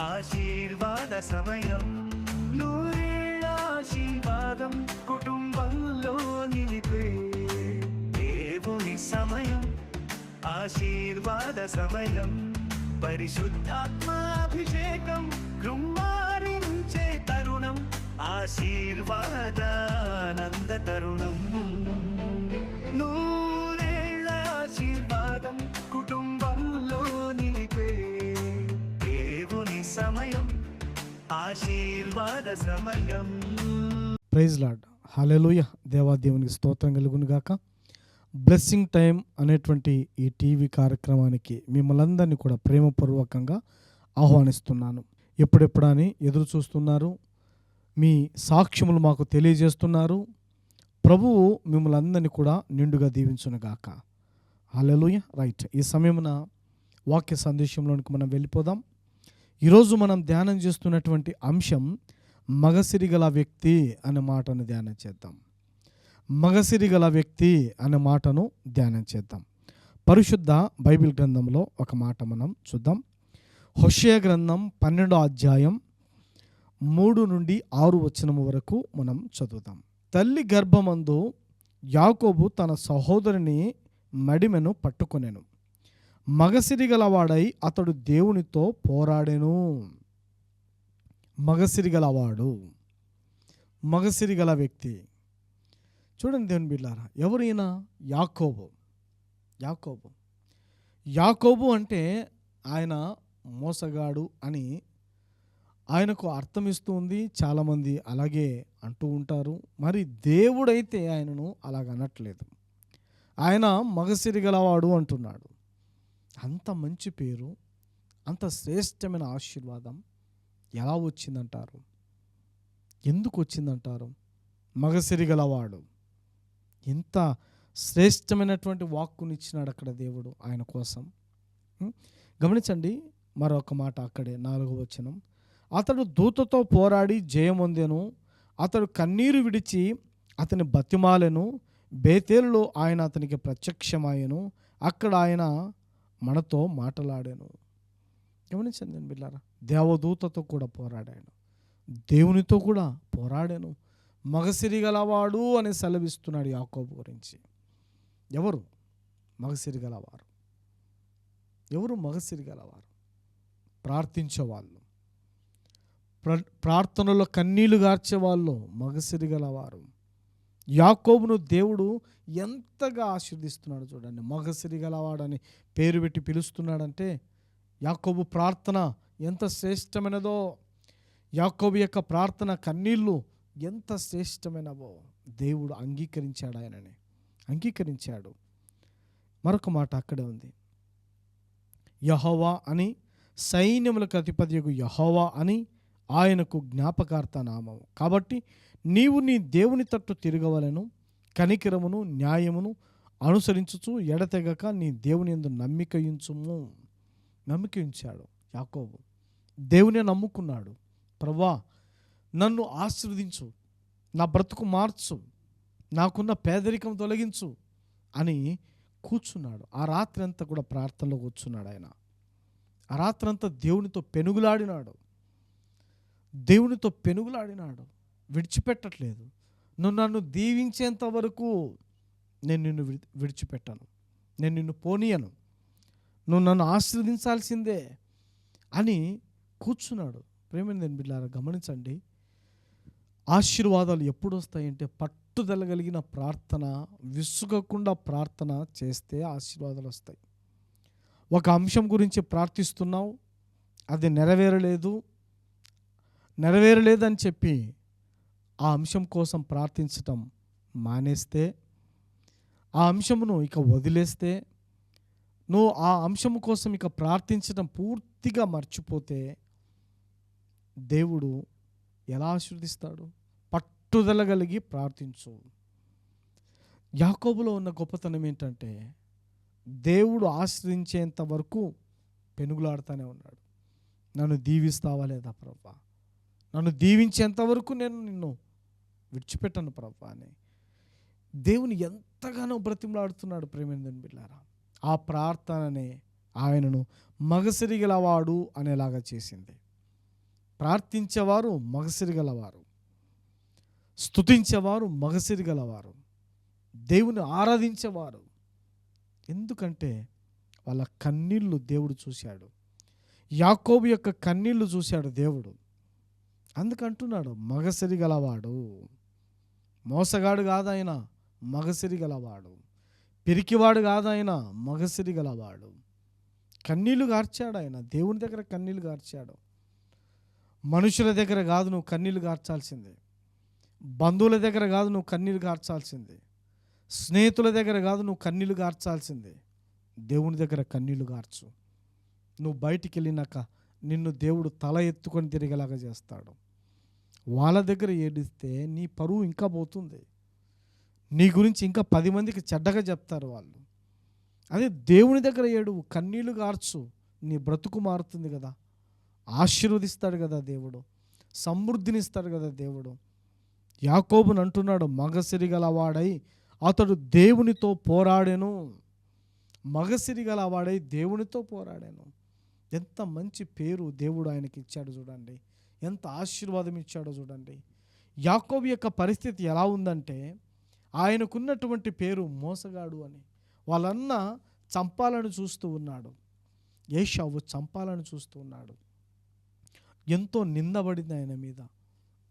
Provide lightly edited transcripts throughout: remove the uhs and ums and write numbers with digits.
ఆశీర్వాద సమయం. నూరేళ్ల ఆశీర్వాదం కుటుంబంలో నిలిపే దేవుని సమయం. ఆశీర్వాద సమయం. పరిశుద్ధాత్మ అభిషేకం కృమ్మారించే తరుణం. ఆశీర్వాదానంద తరుణం. నూరేళ్ల ఆశీర్వాదం కుటుంబంలో నిలిపే దేవుని సమయం. ఆశీర్వాద సమయం. Praise lord. హల్లెలూయా. దేవాదేవునికి స్తోత్రం కలుగును గాక. బ్లెస్సింగ్ టైం అనేటువంటి ఈ టీవీ కార్యక్రమానికి మిమ్మల్ని అందరినీ కూడా ప్రేమపూర్వకంగా ఆహ్వానిస్తున్నాను. ఎప్పుడెప్పుడని ఎదురు చూస్తున్నారు. మీ సాక్ష్యములు మాకు తెలియజేస్తున్నారు. ప్రభువు మిమ్మల్ని అందరినీ కూడా నిండుగా దీవించునుగాక. హల్లెలూయా. రైట్. ఈ సమయమున వాక్య సందేశంలోనికి మనం వెళ్ళిపోదాం. ఈరోజు మనం ధ్యానం చేస్తున్నటువంటి అంశం మగసిరి గల వ్యక్తి అనే మాటను ధ్యానం చేద్దాం. మగసిరి గల వ్యక్తి అనే మాటను ధ్యానం చేద్దాం. పరిశుద్ధ బైబిల్ గ్రంథంలో ఒక మాట మనం చూద్దాం. హోషేయ గ్రంథం 12వ అధ్యాయం 3 నుండి 6 వచనము వరకు మనం చదువుతాం. తల్లి గర్భమందు యాకోబు తన సహోదరుని మడిమెను పట్టుకొనెను. మగసిరి గలవాడై అతడు దేవునితో పోరాడెను. మగసిరి గలవాడు, మగసిరి గల వ్యక్తి. చూడండి దేవుని బిడ్డలారా, ఎవరైనా యాకోబు. యాకోబు యాకోబు అంటే ఆయన మోసగాడు అని ఆయనకు అర్థమిస్తూ ఉంది. చాలామంది అలాగే అంటూ ఉంటారు. మరి దేవుడైతే ఆయనను అలాగ అనట్లేదు. ఆయన మగసిరి గలవాడు అంటున్నాడు. అంత మంచి పేరు, అంత శ్రేష్టమైన ఆశీర్వాదం ఎలా వచ్చిందంటారు? ఎందుకు వచ్చిందంటారు? మగసిరి గలవాడు. ఎంత శ్రేష్టమైనటువంటి వాక్కునిచ్చినాడు అక్కడ దేవుడు ఆయన కోసం. గమనించండి మరొక మాట అక్కడే 4వ వచనం. అతడు దూతతో పోరాడి జయమొందెను. అతడు కన్నీరు విడిచి అతని బతిమాలెను. బేతేలులో ఆయన అతనికి ప్రత్యక్షమాయెను. అక్కడ ఆయన మనతో మాట్లాడాను. గమనించండి బిడ్డలారా, దేవదూతతో కూడా పోరాడాను, దేవునితో కూడా పోరాడాను. మగసిరి గలవాడు అని సెలవిస్తున్నాడు యాకోబు గురించి. ఎవరు మగసిరి గలవారు? ఎవరు మగసిరి గలవారు? ప్రార్థించేవాళ్ళు, ప్రార్థనలో కన్నీళ్లు గార్చేవాళ్ళు మగసిరి గలవారు. యాకోబును దేవుడు ఎంతగా ఆశీర్దిస్తున్నాడు చూడండి. మగసిరి గలవాడని పేరు పెట్టి పిలుస్తున్నాడంటే యాకోబు ప్రార్థన ఎంత శ్రేష్టమైనదో, యాకోబు యొక్క ప్రార్థన కన్నీళ్ళు ఎంత శ్రేష్టమైనవో దేవుడు అంగీకరించాడు. ఆయనని అంగీకరించాడు. మరొక మాట అక్కడే ఉంది. యెహోవా అని, సైన్యములకు అధిపతియగు యెహోవా అని ఆయనకు జ్ఞాపకార్థ నామము. కాబట్టి నీవు నీ దేవుని తట్టు తిరగవలెను. కనికరమును న్యాయమును అనుసరించుచు ఎడతెగక నీ దేవుని యందు నమ్మిక ఉంచాడు యాకోబు. దేవుని నమ్ముకున్నాడు. ప్రభువా నన్ను ఆశీర్వదించు, నా బ్రతుకు మార్చు, నాకున్న పేదరికం తొలగించు అని కూర్చున్నాడు. ఆ రాత్రి అంతా కూడా ప్రార్థనలో కూర్చున్నాడు ఆయన. ఆ రాత్రి అంతా దేవునితో పెనుగులాడినాడు. విడిచిపెట్టట్లేదు. నువ్వు నన్ను దీవించేంత వరకు నేను నిన్ను విడిచిపెట్టాను, నేను నిన్ను పోనీయను, నువ్వు నన్ను ఆశీర్వదించాల్సిందే అని కూర్చున్నాడు. ప్రేమైన బిడ్డలారా, గమనించండి, ఆశీర్వాదాలు ఎప్పుడు వస్తాయంటే పట్టుదల కలిగిన ప్రార్థన, విసుగకుండా ప్రార్థన చేస్తే ఆశీర్వాదాలు వస్తాయి. ఒక అంశం గురించి ప్రార్థిస్తున్నావు, అది నెరవేరలేదని చెప్పి ఆ అంశం కోసం ప్రార్థించటం మానేస్తే, ఆ అంశమును ఇక వదిలేస్తే, నువ్వు ఆ అంశం కోసం ఇక ప్రార్థించడం పూర్తిగా మర్చిపోతే దేవుడు ఎలా ఆశీర్వదిస్తాడు? పట్టుదల కలిగి ప్రార్థించు. యాకోబులో ఉన్న గొప్పతనం ఏంటంటే దేవుడు ఆశ్రయించేంత వరకు పెనుగులాడుతూనే ఉన్నాడు. నన్ను దీవిస్తావా లేదా ప్రభువా, నన్ను దీవించేంత వరకు నేను నిన్ను విడిచిపెట్టను ప్రభువా అని దేవుని ఎంతగానో బ్రతిమలాడుతున్నాడు. ప్రేమైన బిడ్డలారా, ఆ ప్రార్థననే ఆయనను మగసిరి గలవాడు అనేలాగా చేసింది. ప్రార్థించేవారు మగసిరి గలవారు, స్తుతించేవారు మగసిరి గలవారు, దేవుని ఆరాధించేవారు. ఎందుకంటే వాళ్ళ కన్నీళ్లు దేవుడు చూశాడు. యాకోబు యొక్క కన్నీళ్లు చూశాడు దేవుడు. అందుకంటున్నాడు మగసిరి గలవాడు. మోసగాడు కాదాయన, మగసిరి గలవాడు. పిరికివాడు కాదాయన, మగసిరి గలవాడు. కన్నీళ్లు గార్చాడు ఆయన. దేవుని దగ్గర కన్నీళ్లు గార్చాడు. మనుషుల దగ్గర కాదు నువ్వు కన్నీళ్లు గార్చాల్సిందే, బంధువుల దగ్గర కాదు నువ్వు కన్నీళ్లు గార్చాల్సిందే, స్నేహితుల దగ్గర కాదు నువ్వు కన్నీళ్లు గార్చాల్సిందే. దేవుని దగ్గర కన్నీళ్లు గార్చు. నువ్వు బయటికి వెళ్ళినాక నిన్ను దేవుడు తల ఎత్తుకొని తిరిగేలాగా చేస్తాడు. వాళ్ళ దగ్గర ఏడిస్తే నీ పరువు ఇంకా పోతుంది. నీ గురించి ఇంకా 10 మందికి చెడ్డగా చెప్తారు వాళ్ళు. అదే దేవుని దగ్గర ఏడువు, కన్నీళ్లు గార్చు. నీ బ్రతుకు మారుతుంది కదా, ఆశీర్వదిస్తాడు కదా దేవుడు, సమృద్ధినిస్తాడు కదా దేవుడు. యాకోబుని అంటున్నాడు మగసిరి గలవాడై అతడు దేవునితో పోరాడెను. మగసిరి గలవాడై దేవునితో పోరాడాను. ఎంత మంచి పేరు దేవుడు ఆయనకి ఇచ్చాడు చూడండి, ఎంత ఆశీర్వాదం ఇచ్చాడో చూడండి. యాకోబు యొక్క పరిస్థితి ఎలా ఉందంటే, ఆయనకున్నటువంటి పేరు మోసగాడు అని. వాళ్ళన్న చంపాలని చూస్తూ ఉన్నాడు, ఏశావు చంపాలని చూస్తూ ఉన్నాడు. ఎంతో నిందబడింది ఆయన మీద.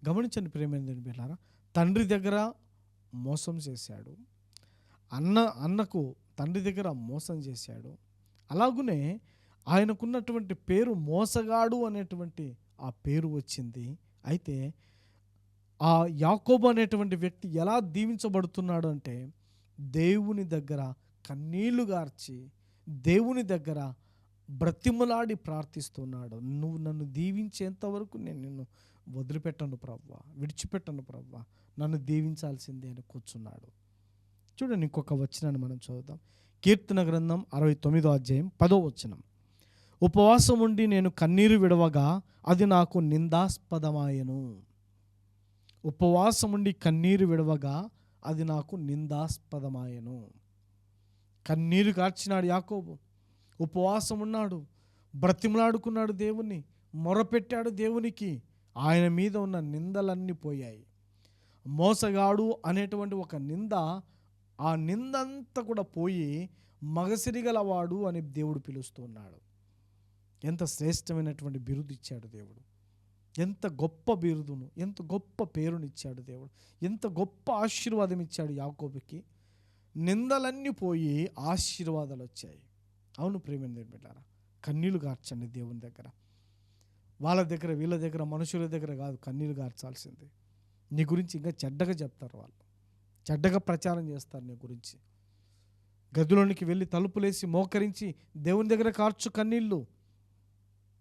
గమనించండి ప్రేమైన బిడ్డలారా, తండ్రి దగ్గర మోసం చేశాడు, అన్నకు తండ్రి దగ్గర మోసం చేశాడు. అలాగునే ఆయనకున్నటువంటి పేరు మోసగాడు అనేటువంటి ఆ పేరు వచ్చింది. అయితే ఆ యాకోబు అనేటువంటి వ్యక్తి ఎలా దీవించబడుతున్నాడు అంటే, దేవుని దగ్గర కన్నీళ్లు గార్చి దేవుని దగ్గర బ్రతిమలాడి ప్రార్థిస్తున్నాడు. నువ్వు నన్ను దీవించేంత వరకు నేను నిన్ను వదిలిపెట్టను ప్రభువా, విడిచిపెట్టను ప్రభువా, నన్ను దీవించాల్సిందే అని కూర్చున్నాడు. చూడండి ఇంకొక వచనాన్ని మనం చదువుదాం. కీర్తన గ్రంథం 69వ అధ్యాయం 10వ వచనం. ఉపవాసం ఉండి నేను కన్నీరు విడవగా అది నాకు నిందాస్పదమాయెను. ఉపవాసం ఉండి కన్నీరు విడవగా అది నాకు నిందాస్పదమాయెను. కన్నీరు కార్చినాడు యాకోబు, ఉపవాసం ఉన్నాడు, బ్రతిమలాడుకున్నాడు దేవుణ్ణి, మొరపెట్టాడు దేవునికి. ఆయన మీద ఉన్న నిందలన్నీ పోయాయి. మోసగాడు అనేటువంటి ఒక నింద, ఆ నిందంతా కూడా పోయి మగసిరిగలవాడు అని దేవుడు పిలుస్తున్నాడు. ఎంత శ్రేష్టమైనటువంటి బిరుదు ఇచ్చాడు దేవుడు, ఎంత గొప్ప బిరుదును, ఎంత గొప్ప పేరునిచ్చాడు దేవుడు, ఎంత గొప్ప ఆశీర్వాదం ఇచ్చాడు యాకోబుకి. నిందలన్నీ పోయి ఆశీర్వాదాలు వచ్చాయి. అవును ప్రేమైన బిడ్డలారా, కన్నీళ్లు గార్చండి దేవుని దగ్గర. వాళ్ళ దగ్గర వీళ్ళ దగ్గర మనుషుల దగ్గర కాదు కన్నీళ్లు గార్చాల్సింది. నీ గురించి ఇంకా చెడ్డగా చెప్తారు వాళ్ళు, చెడ్డగా ప్రచారం చేస్తారు నీ గురించి. గదిలోనికి వెళ్ళి తలుపులేసి మోకరించి దేవుని దగ్గర కార్చు కన్నీళ్ళు,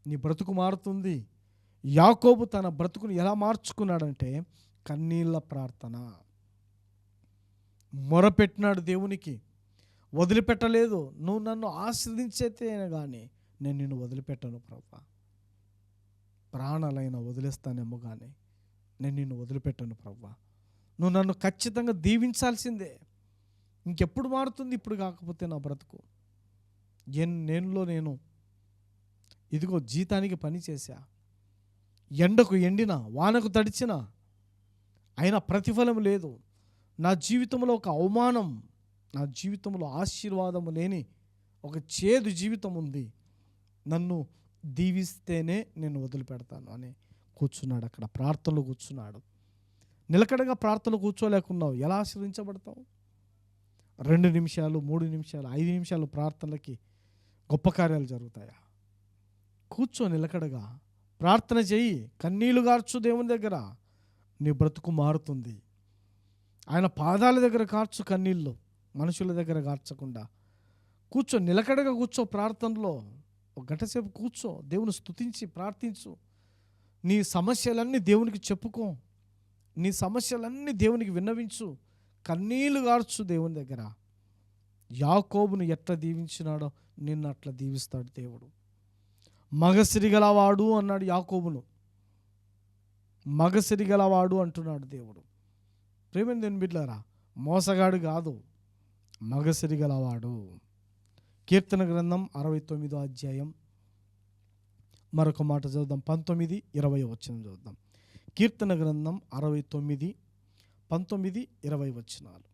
నీ బ్రతుకు మారుతుంది. యాకోబు తన బ్రతుకును ఎలా మార్చుకున్నాడంటే కన్నీళ్ళ ప్రార్థన. మొరపెట్టినాడు దేవునికి, వదిలిపెట్టలేదు. నువ్వు నన్ను ఆశ్రదించేతేనే కానీ నేను నిన్ను వదిలిపెట్టను ప్రభువా, ప్రాణాలైనా వదిలేస్తానేమో కానీ నేను నిన్ను వదిలిపెట్టను ప్రభువా, నువ్వు నన్ను ఖచ్చితంగా దీవించాల్సిందే. ఇంకెప్పుడు మారుతుంది? ఇప్పుడు కాకపోతే నా బ్రతుకు. నేనులో నేను ఇదిగో జీతానికి పని చేశా, ఎండకు ఎండిన వానకు తడిచిన అయినా ప్రతిఫలం లేదు. నా జీవితంలో ఒక అవమానం, నా జీవితంలో ఆశీర్వాదము లేని ఒక చేదు జీవితం ఉంది. నన్ను దీవిస్తేనే నేను వదిలిపెడతాను అని కూర్చున్నాడు. అక్కడ ప్రార్థనలో కూర్చున్నాడు. నిలకడగా ప్రార్థనలు కూర్చోలేకున్నావు, ఎలా ఆశీర్వదించబడతావు? 2 నిమిషాలు 3 నిమిషాలు 5 నిమిషాలు ప్రార్థనలకి గొప్ప కార్యాలు జరుగుతాయా? కూర్చో, నిలకడగా ప్రార్థన చెయ్యి, కన్నీళ్లు గార్చు దేవుని దగ్గర, నీ బ్రతుకు మారుతుంది. ఆయన పాదాల దగ్గర కార్చు కన్నీళ్ళు, మనుషుల దగ్గర కార్చకుండా. కూర్చో, నిలకడగా కూర్చో ప్రార్థనలో. ఒక గంట సేపు కూర్చో, దేవుని స్తుతించి ప్రార్థించు. నీ సమస్యలన్నీ దేవునికి చెప్పుకో, నీ సమస్యలన్నీ దేవునికి విన్నవించు, కన్నీళ్లు గార్చు దేవుని దగ్గర. యాకోబును ఎట్లా దీవించినాడో నిన్ను అట్లా దీవిస్తాడు దేవుడు. మగసిరిగలవాడు అన్నాడు యాకోబును, మగసిరిగలవాడు అంటున్నాడు దేవుడు. ప్రేమ దేని బిడ్డలారా, మోసగాడు కాదు, మగసిరిగలవాడు. కీర్తన గ్రంథం 69వ అధ్యాయం మరొక మాట చదువుదాం, 19, 20 వచనం చదువుదాం. కీర్తన గ్రంథం 69, 19, 20 వచనాలు.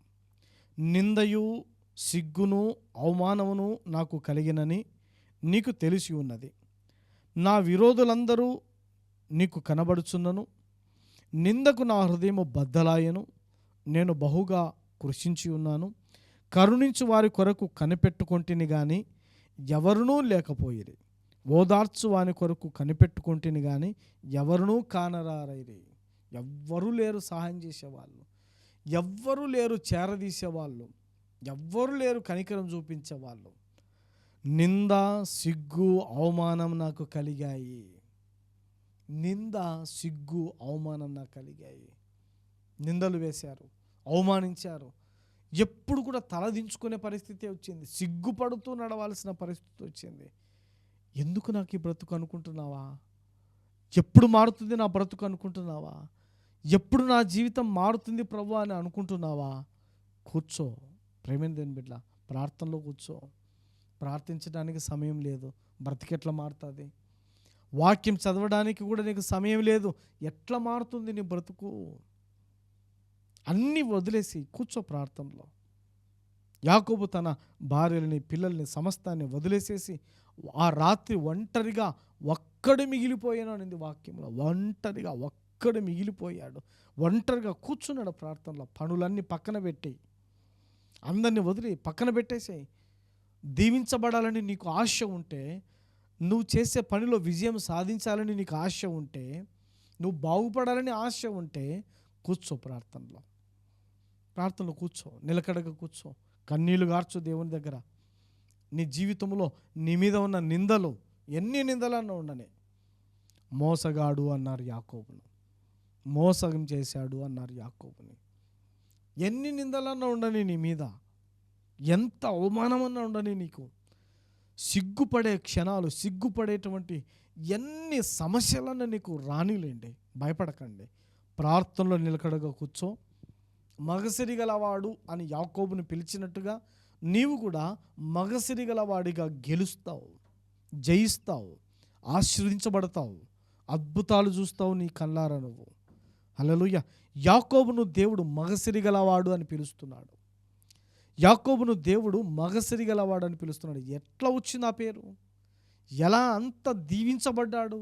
నిందయు సిగ్గును అవమానమును నాకు కలిగినని నీకు తెలిసి ఉన్నది. నా విరోధులందరూ నీకు కనబడుచున్నను. నిందకు నా హృదయము బద్దలాయను. నేను బహుగా కృషించి ఉన్నాను. కరుణించు వారి కొరకు కనిపెట్టుకొంటిని గాని ఎవరునూ లేకపోయిరి. ఓదార్చు వాని కొరకు కనిపెట్టుకొంటిని గాని ఎవరునూ కానరారైరి. ఎవ్వరూ లేరు సహాయం చేసేవాళ్ళు, ఎవ్వరూ లేరు చేరదీసేవాళ్ళు, ఎవ్వరూ లేరు కనికరం చూపించేవాళ్ళు. నింద, సిగ్గు, అవమానం నాకు కలిగాయి. నింద, సిగ్గు, అవమానం నాకు కలిగాయి. నిందలు వేశారు, అవమానించారు. ఎప్పుడు కూడా తలదించుకునే పరిస్థితి వచ్చింది. సిగ్గుపడుతూ నడవాల్సిన పరిస్థితి వచ్చింది. ఎందుకు నాకు ఈ బ్రతుకు అనుకుంటున్నావా? ఎప్పుడు మారుతుంది నా బ్రతుకు అనుకుంటున్నావా? ఎప్పుడు నా జీవితం మారుతుంది ప్రభు అని అనుకుంటున్నావా? కూర్చో ప్రేమైన దేని బిడ్డ, ప్రార్థనలో కూర్చో. ప్రార్థించడానికి సమయం లేదు, బ్రతికెట్లా మారుతుంది? వాక్యం చదవడానికి కూడా నీకు సమయం లేదు, ఎట్లా మారుతుంది నీ బ్రతుకు? అన్నీ వదిలేసి కూర్చో ప్రార్థనలో. యాకోబు తన భార్యలని, పిల్లల్ని, సమస్తాన్ని వదిలేసేసి ఆ రాత్రి ఒంటరిగా ఒక్కడు మిగిలిపోయాను అనేది వాక్యంలో. ఒంటరిగా ఒక్కడు మిగిలిపోయాడు. ఒంటరిగా కూర్చున్నాడు ప్రార్థనలో. పనులన్నీ పక్కన పెట్టి, అందరినీ వదిలి పక్కన పెట్టేసాయి. దీవించబడాలని నీకు ఆశ ఉంటే, నువ్వు చేసే పనిలో విజయం సాధించాలని నీకు ఆశ ఉంటే, నువ్వు బాగుపడాలని ఆశ ఉంటే కూర్చో ప్రార్థనలో. ప్రార్థనలో కూర్చో, నిలకడగా కూర్చో, కన్నీళ్లు గార్చు దేవుని దగ్గర. నీ జీవితంలో నీ మీద ఉన్న నిందలు, ఎన్ని నిందలన్నా ఉండని. మోసగాడు అన్నారు యాకోబును, మోసం చేశాడు అన్నారు యాకోబుని. ఎన్ని నిందలన్నా ఉండని నీ మీద, ఎంత అవమానమన్నా ఉండని నీకు, సిగ్గుపడే క్షణాలు, సిగ్గుపడేటువంటి ఎన్ని సమస్యలన్నా నీకు రానిలేండి. భయపడకండి, ప్రార్థనలో నిలకడగా కూర్చో. మగసిరిగలవాడు అని యాకోబుని పిలిచినట్టుగా నీవు కూడా మగసిరిగలవాడిగా గెలుస్తావు, జయిస్తావు, ఆశీర్వదించబడతావు, అద్భుతాలు చూస్తావు నీ కళ్ళారా నువ్వు. హల్లెలూయా. యాకోబును దేవుడు మగసిరిగలవాడు అని పిలుస్తున్నాడు. యాకోబును దేవుడు మగసిరిగలవాడు అని పిలుస్తున్నాడు. ఎట్లా వచ్చింది ఆ పేరు? ఎలా అంత దీవించబడ్డాడు?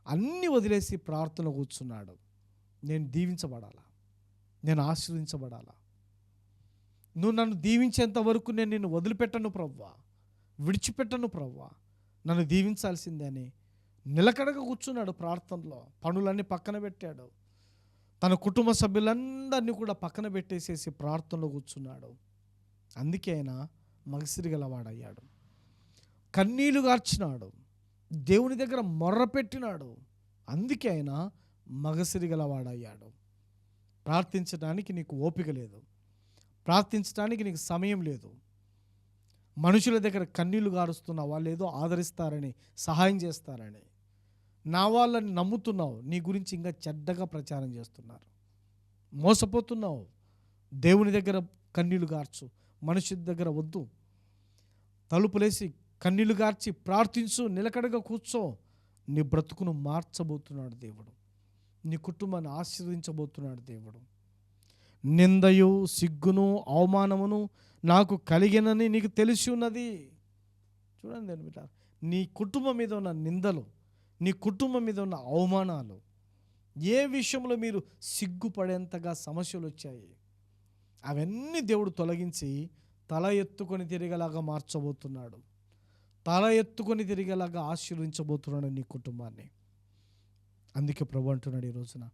అన్నీ వదిలేసి ప్రార్థన కూర్చున్నాడు. నేను దీవించబడాలా, నేను ఆశీర్వదించబడాలా, నువ్వు నన్ను దీవించేంత వరకు నేను నిన్ను వదిలిపెట్టను ప్రవ్వా, విడిచిపెట్టను ప్రవ్వా, నన్ను దీవించాల్సిందే అని నిలకడగా కూర్చున్నాడు ప్రార్థనలో. పనులన్నీ పక్కన పెట్టాడు, తన కుటుంబ సభ్యులందరినీ కూడా పక్కన పెట్టేసేసి ప్రార్థనలో కూర్చున్నాడు. అందుకే ఆయన మగసిరిగలవాడయ్యాడు. కన్నీళ్లు గార్చినాడు, దేవుని దగ్గర మొర్ర పెట్టినాడు. అందుకే ఆయన మగసిరిగలవాడయ్యాడు. ప్రార్థించడానికి నీకు ఓపిక లేదు, ప్రార్థించడానికి నీకు సమయం లేదు. మనుషుల దగ్గర కన్నీళ్లు గారుస్తున్నావు, వాళ్ళు ఏదో ఆదరిస్తారని, సహాయం చేస్తారని. నా వాళ్ళని నమ్ముతున్నావు, నీ గురించి ఇంకా చెడ్డగా ప్రచారం చేస్తున్నారు. మోసపోతున్నావు. దేవుని దగ్గర కన్నీళ్లు గార్చు, మనుషుల దగ్గర వద్దు. తలుపులేసి కన్నీళ్లు గార్చి ప్రార్థించు, నిలకడగా కూర్చో. నీ బ్రతుకును మార్చబోతున్నాడు దేవుడు, నీ కుటుంబాన్ని ఆశీర్వదించబోతున్నాడు దేవుడు. నిందయు, సిగ్గును, అవమానమును నాకు కలిగినని నీకు తెలిసి ఉన్నది. చూడండి బిడ్డ, నీ కుటుంబం మీద ఉన్న నిందలు, నీ కుటుంబం మీద ఉన్న అవమానాలు, ఏ విషయంలో మీరు సిగ్గుపడేంతగా సమస్యలు వచ్చాయి, అవన్నీ దేవుడు తొలగించి తల ఎత్తుకొని తిరిగేలాగా మార్చబోతున్నాడు. తల ఎత్తుకొని తిరిగేలాగా ఆశీర్వదించబోతున్నాడు నీ కుటుంబాన్ని. అందుకే ప్రభు అంటున్నాడు ఈ రోజున,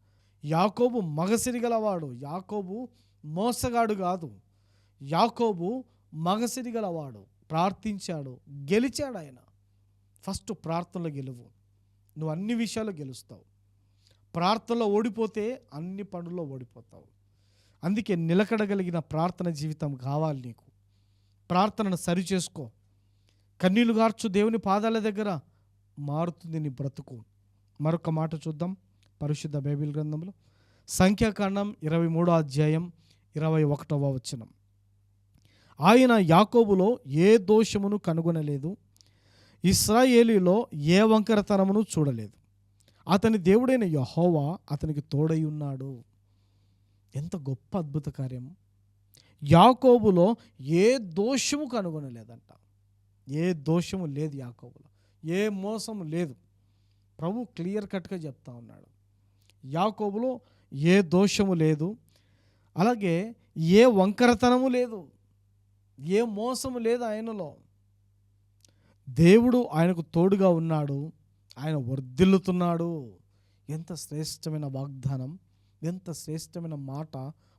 యాకోబు మగసిరిగలవాడు. యాకోబు మోసగాడు కాదు, యాకోబు మగసిరిగలవాడు. ప్రార్థించాడు, గెలిచాడు ఆయన. ఫస్ట్ ప్రార్థనలో గెలువు, నువ్వు అన్ని విషయాల్లో గెలుస్తావు. ప్రార్థనలో ఓడిపోతే అన్ని పనుల్లో ఓడిపోతావు. అందుకే నిలకడగలిగిన ప్రార్థన జీవితం కావాలి నీకు. ప్రార్థనను సరిచేసుకో, కన్నీళ్లు గార్చు దేవుని పాదాల దగ్గర, మారుతుంది నీ బ్రతుకు. మరొక మాట చూద్దాం పరిశుద్ధ బైబిల్ గ్రంథంలో, సంఖ్యాకాండం 23వ అధ్యాయం 21వ వచనం. ఆయన యాకోబులో ఏ దోషమును కనుగొనలేదు, ఇశ్రాయేలీలో ఏ వంకరతనమును చూడలేదు. అతని దేవుడైన యెహోవా అతనికి తోడై ఉన్నాడు. ఎంత గొప్ప అద్భుత కార్యం! యాకోబులో ఏ దోషము కనుగొనలేదంట. ఏ దోషము లేదు యాకోబులో, ఏ మోసము లేదు. ప్రభు క్లియర్ కట్గా చెప్తా ఉన్నాడు. యాకోబులో ఏ దోషము లేదు, అలాగే ఏ వంకరతనము లేదు, ఏ మోసము లేదు ఆయనలో. దేవుడు ఆయనకు తోడుగా ఉన్నాడు, ఆయన వర్ధిల్లుతున్నాడు. ఎంత శ్రేష్టమైన వాగ్దానం, ఎంత శ్రేష్టమైన మాట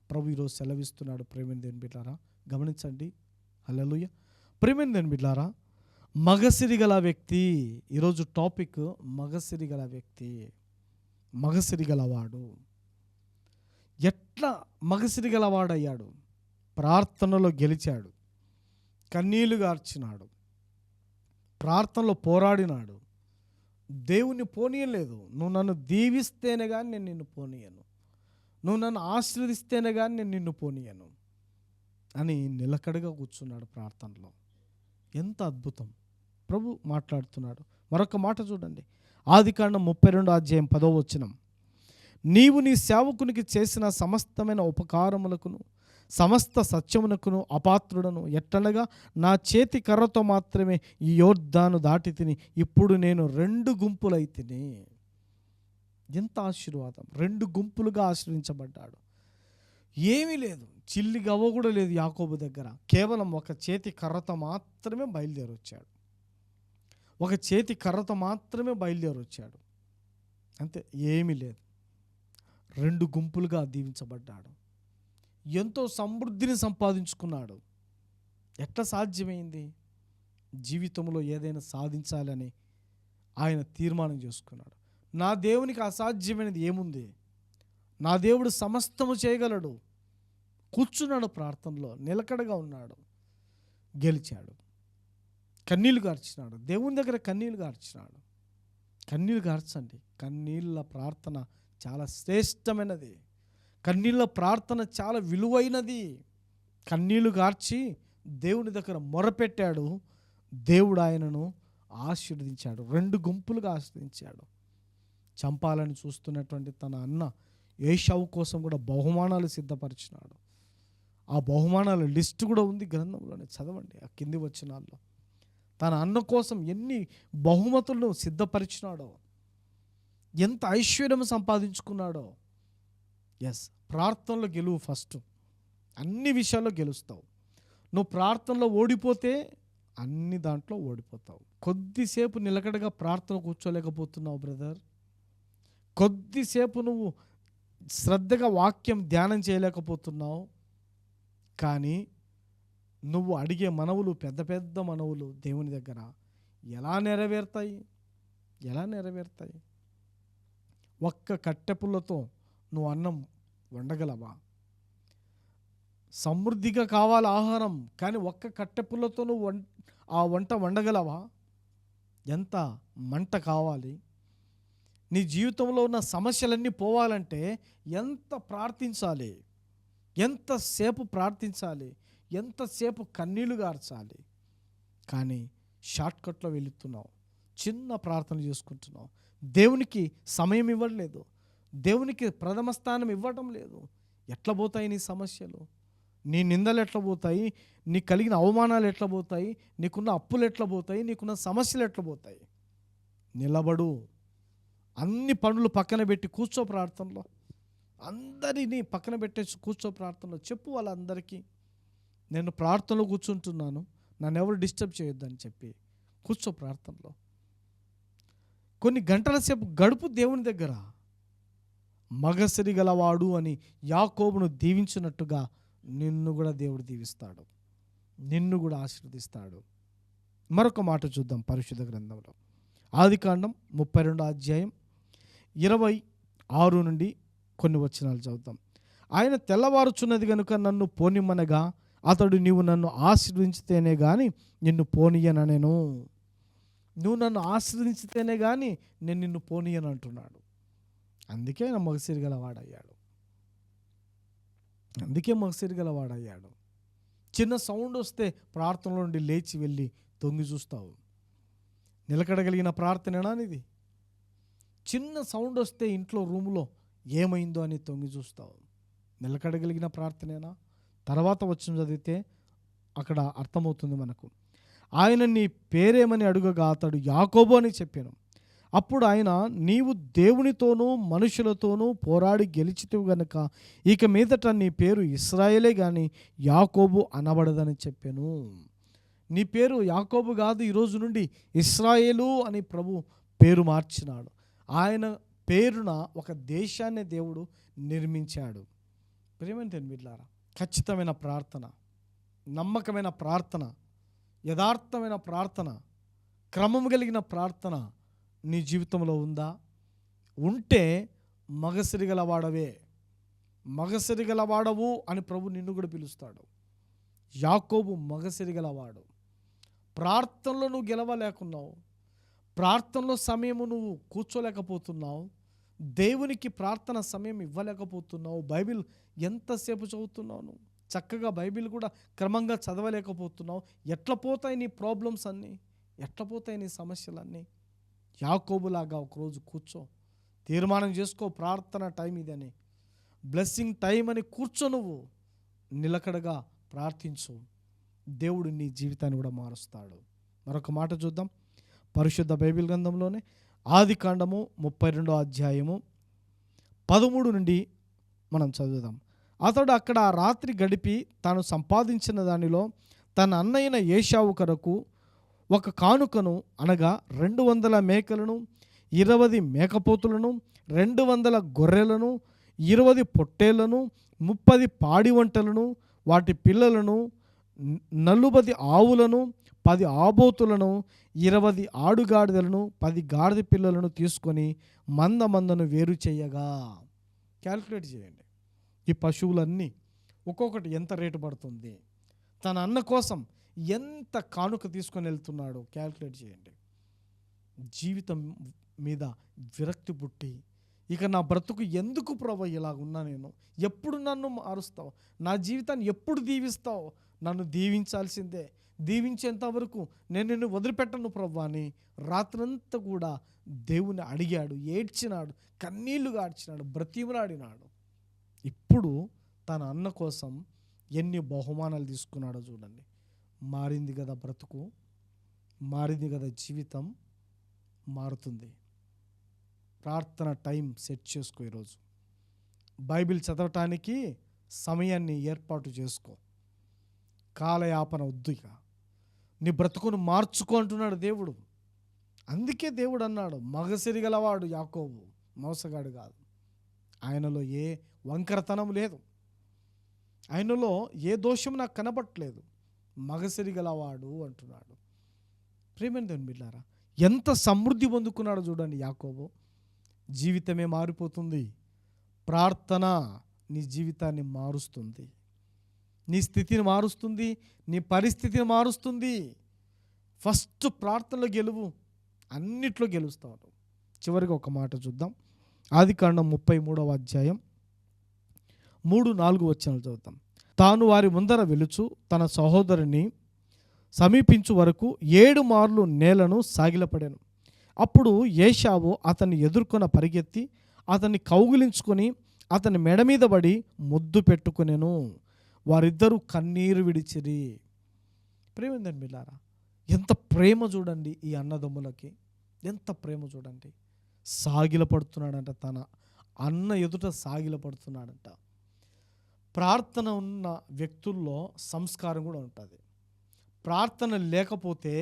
ప్రభు ఈరోజు సెలవిస్తున్నాడు. ప్రేమైన దేవుని బిడ్డలారా గమనించండి. హల్లెలూయా. ప్రేమైన దేవుని బిడ్డలారా, మగసిరి గల వ్యక్తి, ఈరోజు టాపిక్ మగసిరి గల వ్యక్తి, మగసిరి గలవాడు. ఎట్లా మగసిరి గలవాడయ్యాడు? ప్రార్థనలో గెలిచాడు, కన్నీళ్లు గార్చినాడు, ప్రార్థనలో పోరాడినాడు. దేవుని పోనీయలేదు. నువ్వు నన్ను దీవిస్తేనే కానీ నేను నిన్ను పోనీయను, నువ్వు నన్ను ఆశీర్వదిస్తేనే కానీ నేను నిన్ను పోనీయను అని నిలకడగా కూర్చున్నాడు ప్రార్థనలో. ఎంత అద్భుతం! ప్రభు మాట్లాడుతున్నాడు. మరొక మాట చూడండి, ఆదికాండం 32:10. నీవు నీ సేవకునికి చేసిన సమస్తమైన ఉపకారములకును సమస్త సత్యమునకును అపాత్రుడను. ఎట్లనగా నా చేతి కర్రతో మాత్రమే ఈ యోర్దాను దాటి తిని, ఇప్పుడు నేను 2 గుంపులైతిని. ఎంత ఆశీర్వాదం! 2 గుంపులుగా ఆశ్రయించబడ్డాడు. ఏమీ లేదు, చిల్లి గవ్వ కూడా లేదు యాకోబు దగ్గర. కేవలం ఒక చేతి కర్రతో మాత్రమే బయలుదేరొచ్చాడు. ఒక చేతి కర్రతో మాత్రమే బయలుదేరొచ్చాడు, అంతే, ఏమీ లేదు. 2 గుంపులుగా దీవించబడ్డాడు. ఎంతో సమృద్ధిని సంపాదించుకున్నాడు. ఎట్లా సాధ్యమైంది? జీవితంలో ఏదైనా సాధించాలని ఆయన తీర్మానం చేసుకున్నాడు. నా దేవునికి అసాధ్యమైనది ఏముంది? నా దేవుడు సమస్తము చేయగలడు. కూర్చున్నాడు ప్రార్థనలో, నిలకడగా ఉన్నాడు, గెలిచాడు, కన్నీళ్లు గార్చినాడు. దేవుని దగ్గర కన్నీళ్లు గార్చినాడు. కన్నీళ్లు గార్చండి. కన్నీళ్ళ ప్రార్థన చాలా శ్రేష్టమైనది. కన్నీళ్ళ ప్రార్థన చాలా విలువైనది. కన్నీళ్లు గార్చి దేవుని దగ్గర మొరపెట్టాడు. దేవుడు ఆయనను ఆశీర్వదించాడు. 2 గుంపులుగా ఆశీర్వదించాడు. చంపాలని చూస్తున్నటువంటి తన అన్న ఏశావు కోసం కూడా బహుమానాలు సిద్ధపరిచినాడు. ఆ బహుమానాల లిస్ట్ కూడా ఉంది గ్రంథంలోనే, చదవండి ఆ కింది వచనాల్లో. తన అన్న కోసం ఎన్ని బహుమతులను సిద్ధపరిచినాడో, ఎంత ఐశ్వర్యం సంపాదించుకున్నాడో. ఎస్, ప్రార్థనలో గెలువు ఫస్ట్. అన్ని విషయాల్లో గెలుస్తావు. నువ్వు ప్రార్థనలో ఓడిపోతే అన్ని దాంట్లో ఓడిపోతావు. కొద్దిసేపు నిలకడగా ప్రార్థన కూర్చోలేకపోతున్నావు బ్రదర్. కొద్దిసేపు నువ్వు శ్రద్ధగా వాక్యం ధ్యానం చేయలేకపోతున్నావు. కానీ నువ్వు అడిగే మనవులు, పెద్ద పెద్ద మనవులు దేవుని దగ్గర ఎలా నెరవేరుతాయి? ఎలా నెరవేరుతాయి? ఒక్క కట్టెపుల్లతో నువ్వు అన్నం వండగలవా? సమృద్ధిగా కావాలి ఆహారం, కానీ ఒక్క కట్టెపుల్లతో నువ్వు ఆ వంట వండగలవా? ఎంత మంట కావాలి? నీ జీవితంలో ఉన్న సమస్యలన్నీ పోవాలంటే ఎంత ప్రార్థించాలి, ఎంతసేపు ప్రార్థించాలి, ఎంతసేపు కన్నీళ్లు గార్చాలి. కానీ షార్ట్కట్లో వెళుతున్నావు, చిన్న ప్రార్థన చేసుకుంటున్నావు, దేవునికి సమయం ఇవ్వట్లేదు, దేవునికి ప్రథమ స్థానం ఇవ్వటం లేదు. ఎట్లా పోతాయి నీ సమస్యలు? నీ నిందలు ఎట్లా పోతాయి? నీకు కలిగిన అవమానాలు ఎట్లా పోతాయి? నీకున్న అప్పులు ఎట్లా పోతాయి? నీకున్న సమస్యలు ఎట్లా పోతాయి? నిలబడు. అన్ని పనులు పక్కన పెట్టి కూర్చో ప్రార్థనలో. అందరినీ పక్కన పెట్టేసి కూర్చో ప్రార్థనలో. చెప్పు వాళ్ళందరికీ, నేను ప్రార్థనలో కూర్చుంటున్నాను, నన్ను ఎవరు డిస్టర్బ్ చేయొద్దని చెప్పి కూర్చో ప్రార్థనలో. కొన్ని గంటల సేపు గడుపు దేవుని దగ్గర. మగసిరి గలవాడు అని యాకోబును దీవించినట్టుగా నిన్ను కూడా దేవుడు దీవిస్తాడు, నిన్ను కూడా ఆశీర్వదిస్తాడు. మరొక మాట చూద్దాం పరిశుద్ధ గ్రంథంలో. ఆదికాండం 32:26 నుండి కొన్ని వచనాలు చదువుతాం. ఆయన తెల్లవారుచున్నది కనుక నన్ను పోనిమ్మనగా అతడు, నీవు నన్ను ఆశీర్వదించితేనే కానీ నిన్ను పోనీయనెను. నువ్వు నన్ను ఆశీర్వదించితేనే కానీ నేను నిన్ను పోనీయను అంటున్నాడు. అందుకే ఆయన మగసిరి గలవాడయ్యాడు. అందుకే మగసిరి గలవాడయ్యాడు. చిన్న సౌండ్ వస్తే ప్రార్థనలో నుండి లేచి వెళ్ళి తొంగి చూస్తావు. నిలకడగలిగిన ప్రార్థనేనా ఇది? చిన్న సౌండ్ వస్తే ఇంట్లో రూములో ఏమైందో అని తొంగి చూస్తావు. నిలకడగలిగిన ప్రార్థనేనా? తర్వాత వచ్చిన చదివితే అక్కడ అర్థమవుతుంది మనకు. ఆయన నీ పేరేమని అడుగగా అతడు యాకోబు అని చెప్పాను. అప్పుడు ఆయన, నీవు దేవునితోనూ మనుషులతోనూ పోరాడి గెలిచితివి గనుక ఇక మీదట నీ పేరు ఇశ్రాయేలే గాని యాకోబు అనబడదని చెప్పాను. నీ పేరు యాకోబు కాదు, ఈరోజు నుండి ఇశ్రాయేలు అని ప్రభు పేరు మార్చినాడు. ఆయన పేరున ఒక దేశాన్ని దేవుడు నిర్మించాడు. ప్రియమైన బిడ్డలారా, ఖచ్చితమైన ప్రార్థన, నమ్మకమైన ప్రార్థన, యథార్థమైన ప్రార్థన, క్రమం కలిగిన ప్రార్థన నీ జీవితంలో ఉందా? ఉంటే మగసిరిగలవాడవే, మగసిరిగలవాడవు అని ప్రభు నిన్ను కూడా పిలుస్తాడు. యాకోబు మగసిరిగలవాడు. ప్రార్థనలో నువ్వు గెలవలేకున్నావు, ప్రార్థనలో సమయము నువ్వు కూర్చోలేకపోతున్నావు, దేవునికి ప్రార్థన సమయం ఇవ్వలేకపోతున్నావు. బైబిల్ ఎంతసేపు చదువుతున్నావు? నువ్వు చక్కగా బైబిల్ కూడా క్రమంగా చదవలేకపోతున్నావు. ఎట్లా పోతాయి నీ ప్రాబ్లమ్స్ అన్నీ? ఎట్లా పోతాయి నీ సమస్యలన్నీ? యాకోబులాగా ఒకరోజు కూర్చో, తీర్మానం చేసుకో, ప్రార్థన టైం ఇదని, బ్లెస్సింగ్ టైం అని కూర్చో, నువ్వు నిలకడగా ప్రార్థించు. దేవుడు నీ జీవితాన్ని కూడా మారుస్తాడు. మరొక మాట చూద్దాం. పరిశుద్ధ బైబిల్ గ్రంథంలోనే ఆదికాండము 32వ అధ్యాయము 13 నుండి మనం చదువుదాం. అతడు అక్కడ ఆ రాత్రి గడిపి తాను సంపాదించిన దానిలో తన అన్నయ్యన ఏశావు కొరకు ఒక కానుకను, అనగా 200 మేకలను, 20 మేకపోతులను, 200 గొర్రెలను, 20 పొట్టేళ్లను, 30 పాడి వంటలను, వాటి పిల్లలను, 40 ఆవులను, 10 ఆబోతులను, 20 ఆడుగాడిదలను, 10 గాడిద పిల్లలను తీసుకొని మందను వేరు చేయగా. క్యాల్కులేట్ చేయండి, ఈ పశువులన్నీ ఒక్కొక్కటి ఎంత రేటు పడుతుంది, తన అన్న కోసం ఎంత కానుక తీసుకొని వెళ్తున్నాడో క్యాల్కులేట్ చేయండి. జీవితం మీద విరక్తి పుట్టి, ఇక నా బ్రతుకు ఎందుకు ప్రభు ఇలాగున్నా, నేను ఎప్పుడు నన్ను మారుస్తావు, నా జీవితాన్ని ఎప్పుడు దీవిస్తావు, నన్ను దీవించాల్సిందే, దీవించేంత వరకు నేను నిన్ను వదిలిపెట్టను ప్రభు అని రాత్రంతా కూడా దేవుని అడిగాడు, ఏడ్చినాడు, కన్నీళ్లు గార్చినాడు, బ్రతిమలాడినాడు. ఇప్పుడు తన అన్న కోసం ఎన్ని బహుమానాలు తీసుకున్నాడో చూడండి. మారింది కదా బ్రతుకు, మారింది కదా జీవితం, మారుతుంది. ప్రార్థన టైం సెట్ చేసుకో. ఈరోజు బైబిల్ చదవటానికి సమయాన్ని ఏర్పాటు చేసుకో. కాలయాపన వద్దు, ఇక నీ బ్రతుకును మార్చుకో అంటున్నాడు దేవుడు. అందుకే దేవుడు అన్నాడు, మగసిరిగలవాడు యాకోబు, మోసగాడు కాదు. ఆయనలో ఏ వంకరతనం లేదు, ఆయనలో ఏ దోషం నాకు కనబట్టలేదు, మగసిరిగలవాడు అంటున్నాడు. ప్రియమైన దేవుని బిడ్డలారా, ఎంత సమృద్ధి పొందుకున్నాడో చూడండి యాకోబు. జీవితమే మారిపోతుంది. ప్రార్థన నీ జీవితాన్ని మారుస్తుంది, నీ స్థితిని మారుస్తుంది, నీ పరిస్థితిని మారుస్తుంది. ఫస్ట్ ప్రార్థనలో గెలువు, అన్నిట్లో గెలుస్తావు. చివరిగా ఒక మాట చూద్దాం. ఆదికాండం 33వ అధ్యాయం 3-4 వచనాలు చదువుతాం. తాను వారి ముందర వెలుచు తన సహోదరుని సమీపించు వరకు 7 మార్లు నేలను సాగిలపడాను. అప్పుడు ఏశావు అతన్ని ఎదుర్కొన పరిగెత్తి అతన్ని కౌగిలించుకొని అతని మెడ మీద పడి ముద్దు పెట్టుకునేను. వారిద్దరూ కన్నీరు విడిచిరి. ప్రేమిందండి మిల్లారా, ఎంత ప్రేమ చూడండి ఈ అన్నదమ్ములకి, ఎంత ప్రేమ చూడండి. సాగిలపడుతున్నాడంట, తన అన్న ఎదుట సాగిలపడుతున్నాడంట. ప్రార్థన ఉన్న వ్యక్తుల్లో సంస్కారం కూడా ఉంటుంది. ప్రార్థన లేకపోతే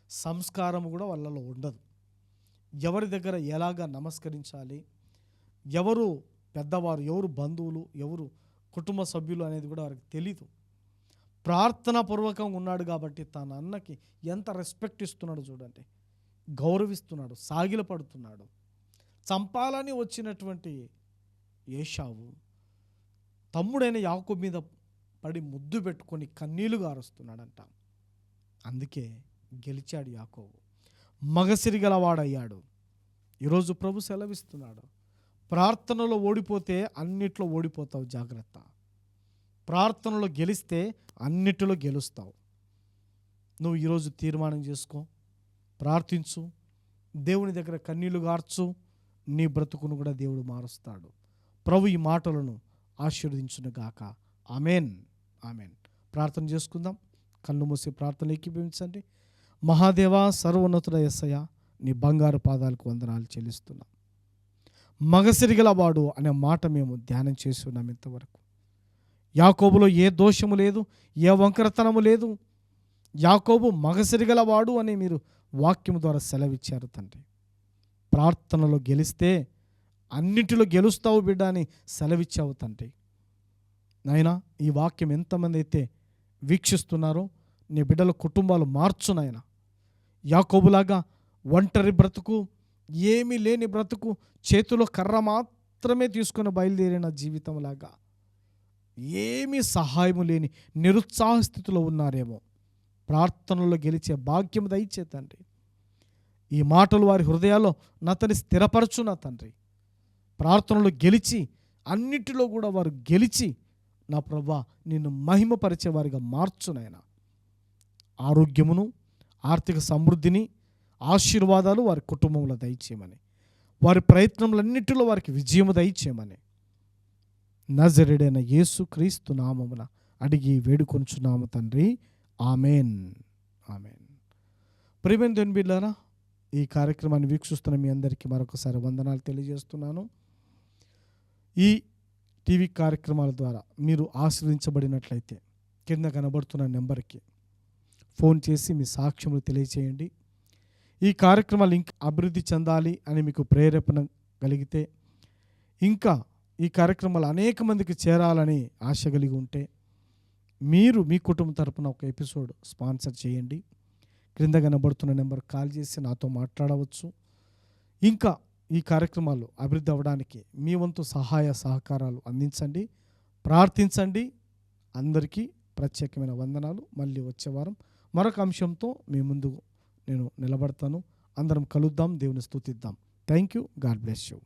సంస్కారం కూడా వాళ్ళలో ఉండదు. ఎవరి దగ్గర ఎలాగా నమస్కరించాలి, ఎవరు పెద్దవారు, ఎవరు బంధువులు, ఎవరు కుటుంబ సభ్యులు అనేది కూడా వారికి తెలీదు. ప్రార్థనాపూర్వకంగా ఉన్నాడు కాబట్టి తన అన్నకి ఎంత రెస్పెక్ట్ ఇస్తున్నాడు చూడండి, గౌరవిస్తున్నాడు, సాగిలపడుతున్నాడు. చంపాలని వచ్చినటువంటి ఏశావు తమ్ముడైన యాకోబు మీద పడి ముద్దు పెట్టుకొని కన్నీళ్లు గారుస్తున్నాడంట. అందుకే గెలిచాడు యాకోబు, మగసిరిగలవాడయ్యాడు. ఈరోజు ప్రభు సెలవిస్తున్నాడు, ప్రార్థనలో ఓడిపోతే అన్నిట్లో ఓడిపోతావు, జాగ్రత్త. ప్రార్థనలో గెలిస్తే అన్నిటిలో గెలుస్తావు. నువ్వు ఈరోజు తీర్మానం చేసుకో, ప్రార్థించు, దేవుని దగ్గర కన్నీళ్లు గార్చు, నీ బ్రతుకును కూడా దేవుడు మారుస్తాడు. ప్రభు ఈ మాటలను ఆశీర్వదించునుగాక. Amen, amen. ప్రార్థన చేసుకుందాం. కళ్ళు మూసి ప్రార్థన ఏకీభవించండి. మహాదేవా, సర్వోన్నతుడ యేసయ్య, నీ బంగారు పాదాలకు వందనాలు చెల్లిస్తున్నాం. మగసిరిగల వాడు అనే మాట మేము ధ్యానం చేసి ఉన్నాం ఇంతవరకు. యాకోబులో ఏ దోషము లేదు, ఏ వంకరతనము లేదు. యాకోబు మగసిరిగల వాడు అని మీరు వాక్యము ద్వారా సెలవిచ్చారు తండ్రి. ప్రార్థనలో గెలిస్తే అన్నిటిలో గెలుస్తావు బిడ్డ అని సెలవిచ్చావు తండ్రి. నాయనా, ఈ వాక్యం ఎంతమంది అయితే వీక్షిస్తున్నారో నీ బిడ్డల కుటుంబాలు మార్చు నాయనా. యాకోబులాగా ఒంటరి బ్రతుకు, ఏమీ లేని బ్రతుకు, చేతిలో కర్ర మాత్రమే తీసుకొని బయలుదేరిన జీవితంలాగా ఏమీ సహాయము లేని నిరుత్సాహ స్థితిలో ఉన్నారేమో. ప్రార్థనలో గెలిచే భాగ్యం దయచే తండ్రి. ఈ మాటలు వారి హృదయాల్లో నతని స్థిరపరచు నా తండ్రి. ప్రార్థనలో గెలిచి అన్నిటిలో కూడా వారు గెలిచి నా ప్రభువా నిన్ను మహిమపరిచేవారిగా మార్చునైనా. ఆరోగ్యమును, ఆర్థిక సమృద్ధిని, ఆశీర్వాదాలు వారి కుటుంబంలో దయచేయమని, వారి ప్రయత్నములన్నిటిలో వారికి విజయము దయచేయమని నజరేయుడైన యేసుక్రీస్తు నామమున అడిగి వేడుకొనుచున్నాము తండ్రి. Amen, amen. ప్రియమైన దేవుని బిడ్డలారా, ఈ కార్యక్రమాన్ని వీక్షిస్తున్న మీ అందరికీ మరొకసారి వందనాలు తెలియజేస్తున్నాను. ఈ టీవీ కార్యక్రమాల ద్వారా మీరు ఆశీర్వదించబడినట్లయితే కింద కనబడుతున్న నెంబర్కి ఫోన్ చేసి మీ సాక్ష్యములు తెలియచేయండి. ఈ కార్యక్రమాలు ఇంకా అభివృద్ధి చెందాలి అని మీకు ప్రేరేపణ కలిగితే, ఇంకా ఈ కార్యక్రమాలు అనేక మందికి చేరాలని ఆశ కలిగి ఉంటే మీరు మీ కుటుంబం తరపున ఒక ఎపిసోడ్ స్పాన్సర్ చేయండి. క్రింద కనబడుతున్న నెంబర్ కాల్ చేసి నాతో మాట్లాడవచ్చు. ఇంకా ఈ కార్యక్రమాలు అభివృద్ధి అవ్వడానికి మీ వంతు సహాయ సహకారాలు అందించండి, ప్రార్థించండి. అందరికీ ప్రత్యేకమైన వందనాలు. మళ్ళీ వచ్చే వారం మరొక అంశంతో మీ ముందు నేను నిలబడతాను. అందరం కలుద్దాం, దేవుని స్తుతిద్దాం. Thank you. God bless you.